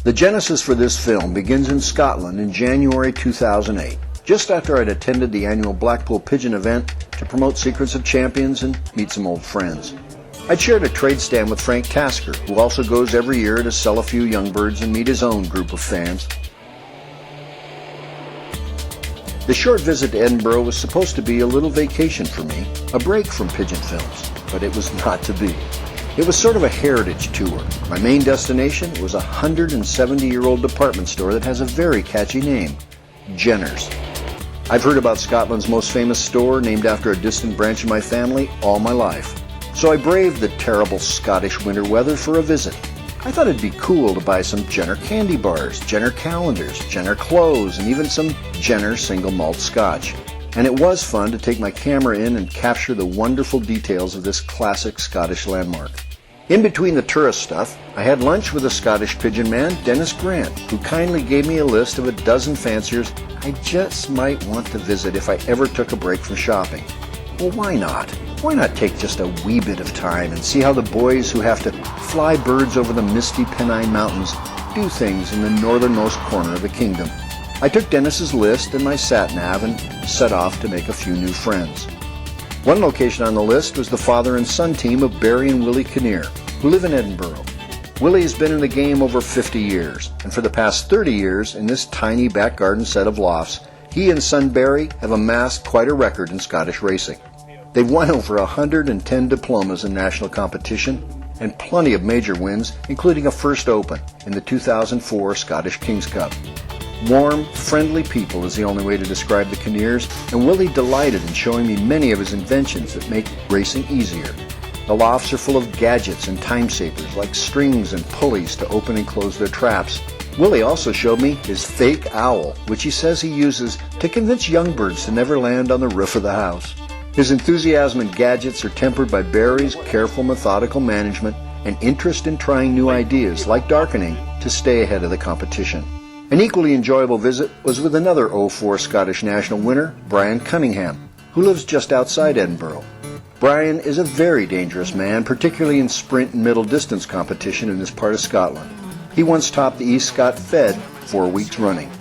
The genesis for this film begins in Scotland in January 2008, just after I'd attended the annual Blackpool Pigeon event to promote Secrets of Champions and meet some old friends. I'd shared a trade stand with Frank Tasker, who also goes every year to sell a few young birds and meet his own group of fans. The short visit to Edinburgh was supposed to be a little vacation for me, a break from pigeon films, but it was not to be. It was sort of a heritage tour. My main destination was a 170-year-old department store that has a very catchy name, Jenner's. I've heard about Scotland's most famous store, named after a distant branch of my family, all my life. So I braved the terrible Scottish winter weather for a visit. I thought it'd be cool to buy some Jenner candy bars, Jenner calendars, Jenner clothes, and even some Jenner single malt scotch. And it was fun to take my camera in and capture the wonderful details of this classic Scottish landmark. In between the tourist stuff, I had lunch with a Scottish pigeon man, Dennis Grant, who kindly gave me a list of a dozen fanciers I just might want to visit if I ever took a break from shopping. Well, why not? Why not take just a wee bit of time and see how the boys who have to fly birds over the misty Pennine Mountains do things in the northernmost corner of the kingdom? I took Dennis's list and my sat-nav and set off to make a few new friends. One location on the list was the father and son team of Barry and Willie Kinnear, who live in Edinburgh. Willie has been in the game over 50 years, and for the past 30 years, in this tiny back garden set of lofts, he and son Barry have amassed quite a record in Scottish racing. They've won over 110 diplomas in national competition, and plenty of major wins, including a first open in the 2004 Scottish King's Cup. Warm, friendly people is the only way to describe the Kinnears, and Willie delighted in showing me many of his inventions that make racing easier. The lofts are full of gadgets and time savers like strings and pulleys to open and close their traps. Willie also showed me his fake owl, which he says he uses to convince young birds to never land on the roof of the house. His enthusiasm and gadgets are tempered by Barry's careful, methodical management and interest in trying new ideas like darkening to stay ahead of the competition. An equally enjoyable visit was with another 04 Scottish National winner, Brian Cunningham, who lives just outside Edinburgh. Brian is a very dangerous man, particularly in sprint and middle distance competition in this part of Scotland. He once topped the East Scot Fed 4 weeks running.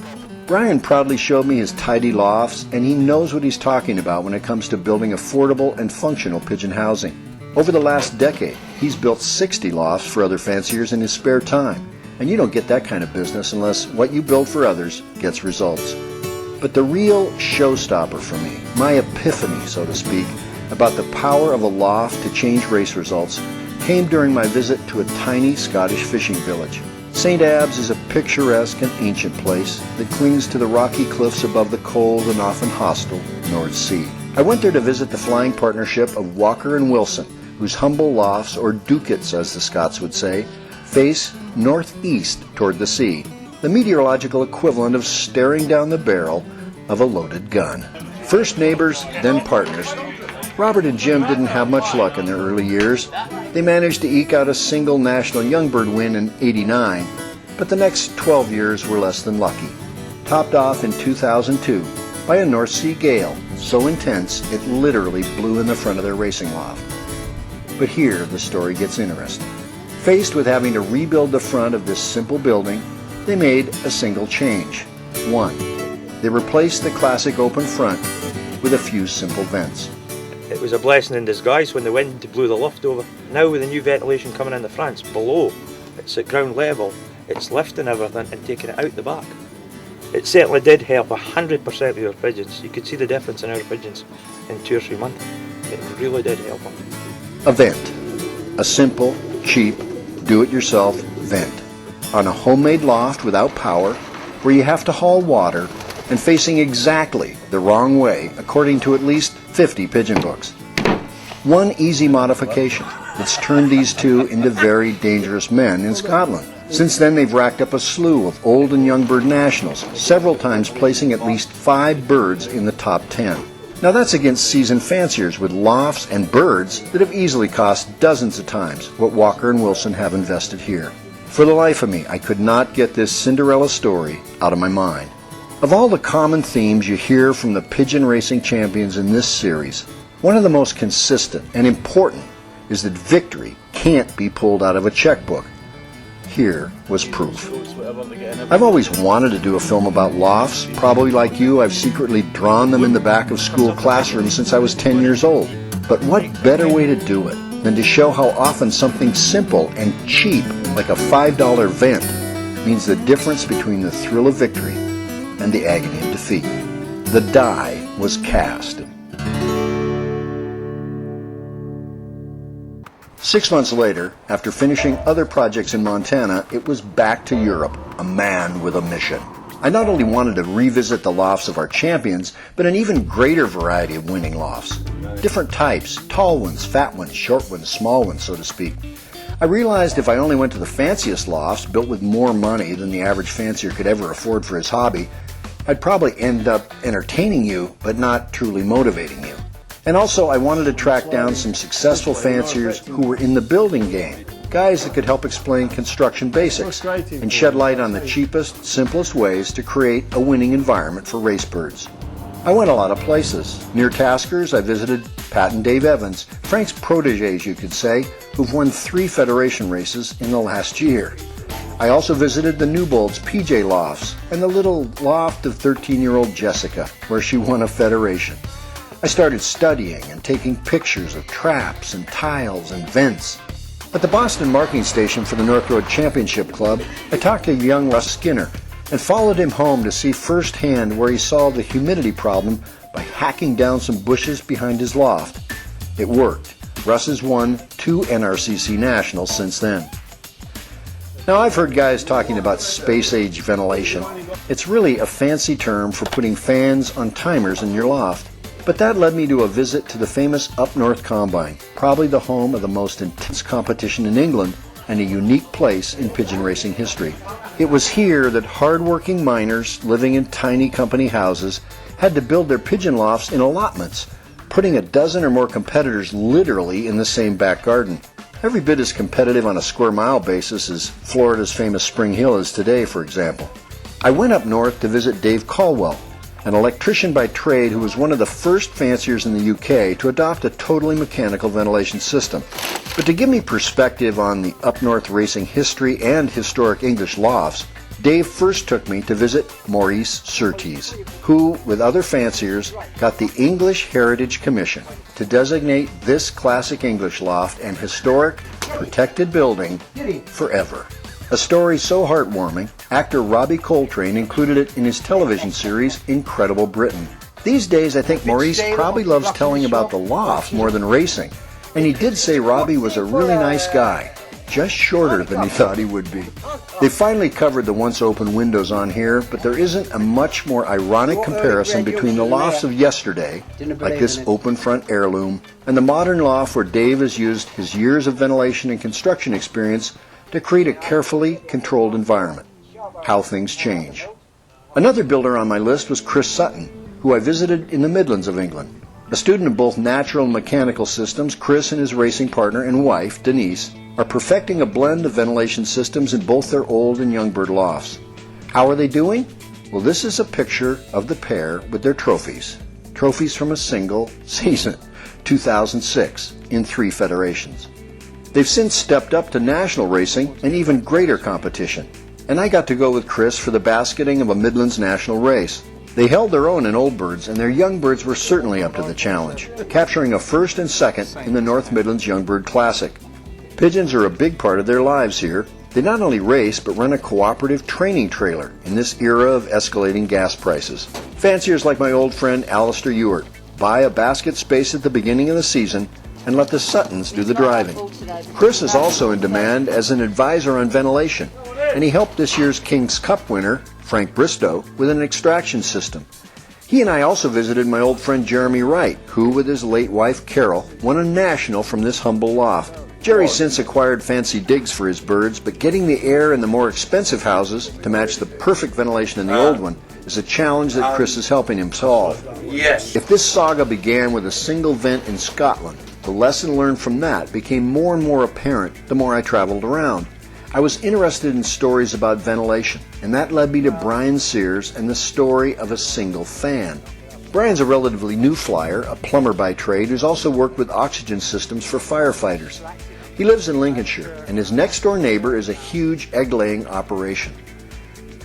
Brian proudly showed me his tidy lofts, and he knows what he's talking about when it comes to building affordable and functional pigeon housing. Over the last decade, he's built 60 lofts for other fanciers in his spare time, and you don't get that kind of business unless what you build for others gets results. But the real showstopper for me, my epiphany, so to speak, about the power of a loft to change race results came during my visit to a tiny Scottish fishing village. St. Abbs is a picturesque and ancient place that clings to the rocky cliffs above the cold and often hostile North Sea. I went there to visit the flying partnership of Walker and Wilson, whose humble lofts, or ducats as the Scots would say, face northeast toward the sea, the meteorological equivalent of staring down the barrel of a loaded gun. First neighbors, then partners, Robert and Jim didn't have much luck in their early years. They managed to eke out a single national youngbird win in '89, but the next 12 years were less than lucky. Topped off in 2002 by a North Sea gale so intense it literally blew in the front of their racing loft. But here the story gets interesting. Faced with having to rebuild the front of this simple building, they made a single change. One, they replaced the classic open front with a few simple vents. It was a blessing in disguise when the wind blew the loft over. Now with the new ventilation coming in the front, it's below, it's at ground level, it's lifting everything and taking it out the back. It certainly did help 100% of your pigeons. You could see the difference in our pigeons in 2 or 3 months. It really did help them. A vent. A simple, cheap, do-it-yourself vent. On a homemade loft without power, where you have to haul water and facing exactly the wrong way, according to at least 50 pigeon books. One easy modification that's turned these two into very dangerous men in Scotland. Since then, they've racked up a slew of old and young bird nationals, several times placing at least 5 birds in the top 10. Now that's against seasoned fanciers with lofts and birds that have easily cost dozens of times what Walker and Wilson have invested here. For the life of me, I could not get this Cinderella story out of my mind. Of all the common themes you hear from the pigeon racing champions in this series, one of the most consistent and important is that victory can't be pulled out of a checkbook. Here was proof. I've always wanted to do a film about lofts. Probably like you, I've secretly drawn them in the back of school classrooms since I was 10 years old. But what better way to do it than to show how often something simple and cheap, like a $5 vent, means the difference between the thrill of victory and the agony of defeat. The die was cast. 6 months later, after finishing other projects in Montana, it was back to Europe, a man with a mission. I not only wanted to revisit the lofts of our champions, but an even greater variety of winning lofts. Different types, tall ones, fat ones, short ones, small ones, so to speak. I realized if I only went to the fanciest lofts, built with more money than the average fancier could ever afford for his hobby, I'd probably end up entertaining you, but not truly motivating you. And also, I wanted to track down some successful fanciers who were in the building game, guys that could help explain construction basics and shed light on the cheapest, simplest ways to create a winning environment for race birds. I went a lot of places. Near Taskers, I visited Pat and Dave Evans, Frank's protégés, you could say, who've won 3 Federation races in the last year. I also visited the Newbolt's PJ Lofts and the little loft of 13-year-old Jessica, where she won a Federation. I started studying and taking pictures of traps and tiles and vents. At the Boston marking station for the North Road Championship Club, I talked to young Russ Skinner and followed him home to see firsthand where he solved the humidity problem by hacking down some bushes behind his loft. It worked. Russ has won 2 NRCC Nationals since then. Now, I've heard guys talking about space-age ventilation. It's really a fancy term for putting fans on timers in your loft. But that led me to a visit to the famous Up North Combine, probably the home of the most intense competition in England and a unique place in pigeon racing history. It was here that hard-working miners living in tiny company houses had to build their pigeon lofts in allotments, putting a dozen or more competitors literally in the same back garden. Every bit as competitive on a square mile basis as Florida's famous Spring Hill is today, for example. I went up north to visit Dave Caldwell, an electrician by trade who was one of the first fanciers in the UK to adopt a totally mechanical ventilation system. But to give me perspective on the up north racing history and historic English lofts, Dave first took me to visit Maurice Surtees, who, with other fanciers, got the English Heritage Commission to designate this classic English loft and historic, protected building forever. A story so heartwarming, actor Robbie Coltrane included it in his television series Incredible Britain. These days, I think Maurice probably loves telling about the loft more than racing, and he did say Robbie was a really nice guy, just shorter than he thought he would be. They finally covered the once open windows on here, but there isn't a much more ironic comparison between the lofts of yesterday, like this open front heirloom, and the modern loft where Dave has used his years of ventilation and construction experience to create a carefully controlled environment. How things change. Another builder on my list was Chris Sutton, who I visited in the Midlands of England. A student of both natural and mechanical systems, Chris and his racing partner and wife, Denise, are perfecting a blend of ventilation systems in both their old and young bird lofts. How are they doing? Well, this is a picture of the pair with their trophies. Trophies from a single season, 2006, in 3 federations. They've since stepped up to national racing and even greater competition. And I got to go with Chris for the basketing of a Midlands national race. They held their own in old birds, and their young birds were certainly up to the challenge, capturing a first and second in the North Midlands Young Bird Classic. Pigeons are a big part of their lives here. They not only race, but run a cooperative training trailer in this era of escalating gas prices. Fanciers like my old friend Alistair Ewart buy a basket space at the beginning of the season and let the Suttons do the driving. Chris is also in demand as an advisor on ventilation, and he helped this year's King's Cup winner, Frank Bristow, with an extraction system. He and I also visited my old friend Jeremy Wright, who, with his late wife Carol, won a national from this humble loft. Jerry since acquired fancy digs for his birds, but getting the air in the more expensive houses to match the perfect ventilation in the old one is a challenge that Chris is helping him solve. Yes. If this saga began with a single vent in Scotland, the lesson learned from that became more and more apparent the more I traveled around. I was interested in stories about ventilation, and that led me to Brian Sears and the story of a single fan. Brian's a relatively new flyer, a plumber by trade, who's also worked with oxygen systems for firefighters. He lives in Lincolnshire, and his next-door neighbor is a huge egg-laying operation.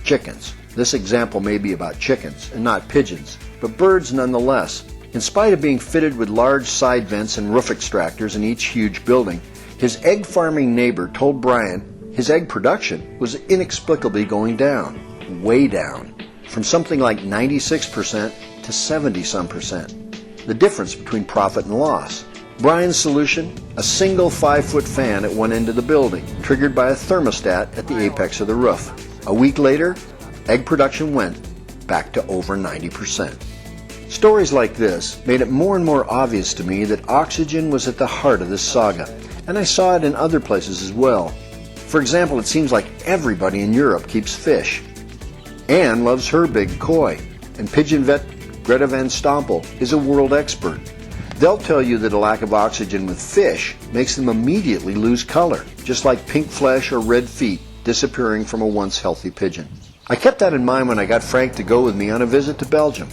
Chickens. This example may be about chickens and not pigeons, but birds nonetheless. In spite of being fitted with large side vents and roof extractors in each huge building, his egg farming neighbor told Brian his egg production was inexplicably going down, way down, from something like 96% to 70-some%. The difference between profit and loss. Brian's solution? A single 5-foot fan at one end of the building, triggered by a thermostat at the apex of the roof. A week later, egg production went back to over 90%. Stories like this made it more and more obvious to me that oxygen was at the heart of this saga, and I saw it in other places as well. For example, it seems like everybody in Europe keeps fish. Anne loves her big koi, and pigeon vet Greta Van Stompel is a world expert. They'll tell you that a lack of oxygen with fish makes them immediately lose color, just like pink flesh or red feet disappearing from a once healthy pigeon. I kept that in mind when I got Frank to go with me on a visit to Belgium.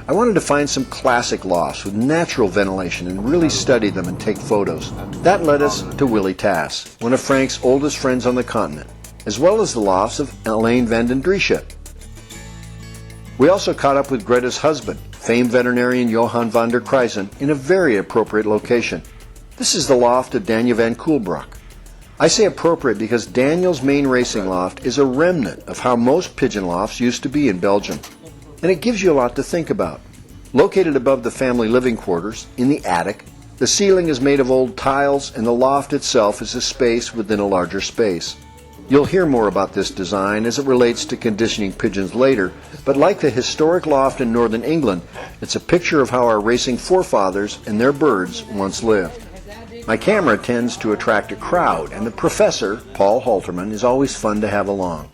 I wanted to find some classic lofts with natural ventilation and really study them and take photos. That led us to Willy Tass, one of Frank's oldest friends on the continent, as well as the lofts of Elaine van den Driesche. We also caught up with Greta's husband, famed veterinarian Johan van der Kruisen, in a very appropriate location. This is the loft of Daniel van Koelbroek. I say appropriate because Daniel's main racing loft is a remnant of how most pigeon lofts used to be in Belgium. And it gives you a lot to think about. Located above the family living quarters, in the attic, the ceiling is made of old tiles and the loft itself is a space within a larger space. You'll hear more about this design as it relates to conditioning pigeons later, but like the historic loft in northern England, it's a picture of how our racing forefathers and their birds once lived. My camera tends to attract a crowd, and the professor, Paul Halterman, is always fun to have along.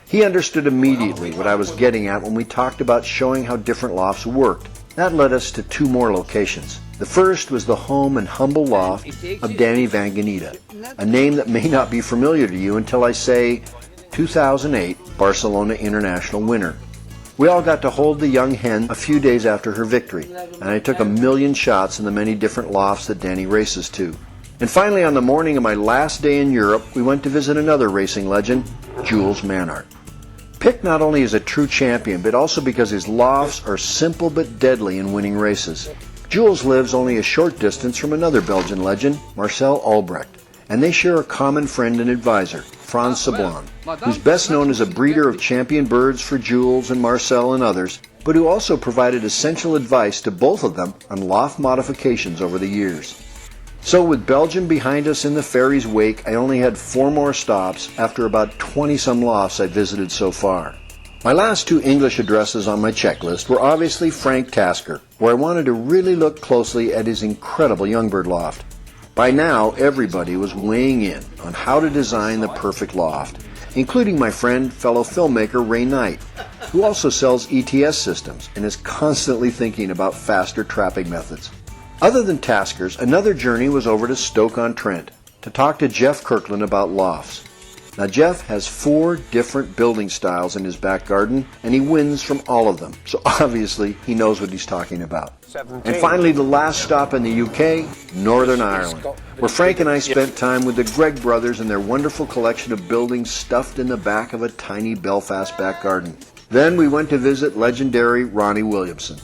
He understood immediately what I was getting at when we talked about showing how different lofts worked. That led us to 2 more locations. The first was the home and humble loft of Danny Van Geneta, a name that may not be familiar to you until I say 2008 Barcelona International winner. We all got to hold the young hen a few days after her victory, and I took a million shots in the many different lofts that Danny races to. And finally, on the morning of my last day in Europe, we went to visit another racing legend, Jules Manhart. Picked not only as a true champion, but also because his lofts are simple but deadly in winning races. Jules lives only a short distance from another Belgian legend, Marcel Albrecht, and they share a common friend and advisor, Frans Sablon, who's best known as a breeder of champion birds for Jules and Marcel and others, but who also provided essential advice to both of them on loft modifications over the years. So with Belgium behind us in the ferry's wake, I only had 4 more stops after about 20-some lofts I visited so far. My last 2 English addresses on my checklist were obviously Frank Tasker, where I wanted to really look closely at his incredible Youngbird loft. By now, everybody was weighing in on how to design the perfect loft, including my friend, fellow filmmaker Ray Knight, who also sells ETS systems and is constantly thinking about faster trapping methods. Other than Tasker's, another journey was over to Stoke-on-Trent to talk to Jeff Kirkland about lofts. Now Jeff has 4 different building styles in his back garden, and he wins from all of them, so obviously he knows what he's talking about. And finally, the last stop in the UK, Northern Ireland, where Frank and I spent time with the Gregg brothers and their wonderful collection of buildings stuffed in the back of a tiny Belfast back garden. Then we went to visit legendary Ronnie Williamson.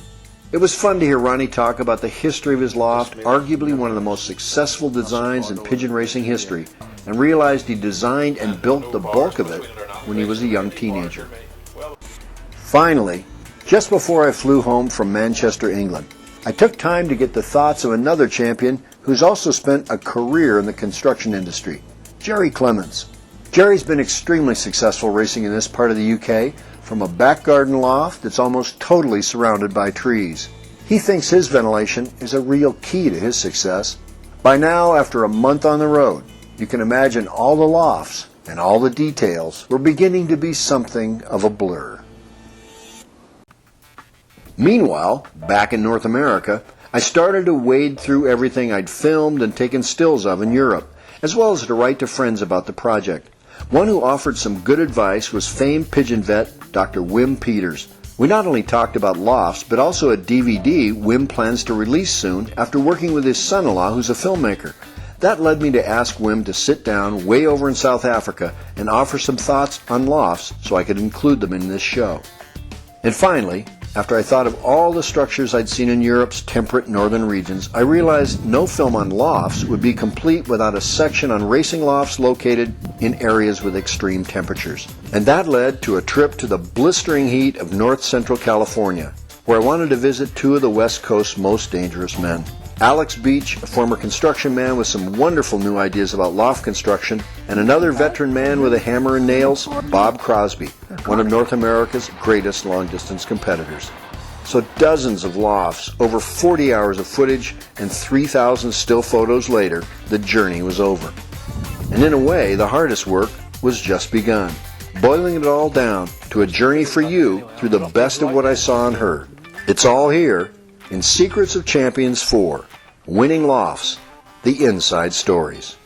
It was fun to hear Ronnie talk about the history of his loft, arguably one of the most successful designs in pigeon racing history, and realized he designed and built the bulk of it when he was a young teenager. Finally, just before I flew home from Manchester, England, I took time to get the thoughts of another champion who's also spent a career in the construction industry, Jerry Clemens. Jerry's been extremely successful racing in this part of the UK, from a back garden loft that's almost totally surrounded by trees. He thinks his ventilation is a real key to his success. By now, after a month on the road, you can imagine all the lofts and all the details were beginning to be something of a blur. Meanwhile, back in North America, I started to wade through everything I'd filmed and taken stills of in Europe, as well as to write to friends about the project. One who offered some good advice was famed pigeon vet Dr. Wim Peters. We not only talked about lofts, but also a DVD Wim plans to release soon after working with his son-in-law who's a filmmaker. That led me to ask Wim to sit down way over in South Africa and offer some thoughts on lofts so I could include them in this show. And finally, after I thought of all the structures I'd seen in Europe's temperate northern regions, I realized no film on lofts would be complete without a section on racing lofts located in areas with extreme temperatures. And that led to a trip to the blistering heat of north central California, where I wanted to visit two of the West Coast's most dangerous men. Alex Beach, a former construction man with some wonderful new ideas about loft construction, and another veteran man with a hammer and nails, Bob Crosby, one of North America's greatest long-distance competitors. So dozens of lofts, over 40 hours of footage, and 3,000 still photos later, the journey was over. And in a way, the hardest work was just begun, boiling it all down to a journey for you through the best of what I saw and heard. It's all here in Secrets of Champions 4, Winning Lofts, the Inside Stories.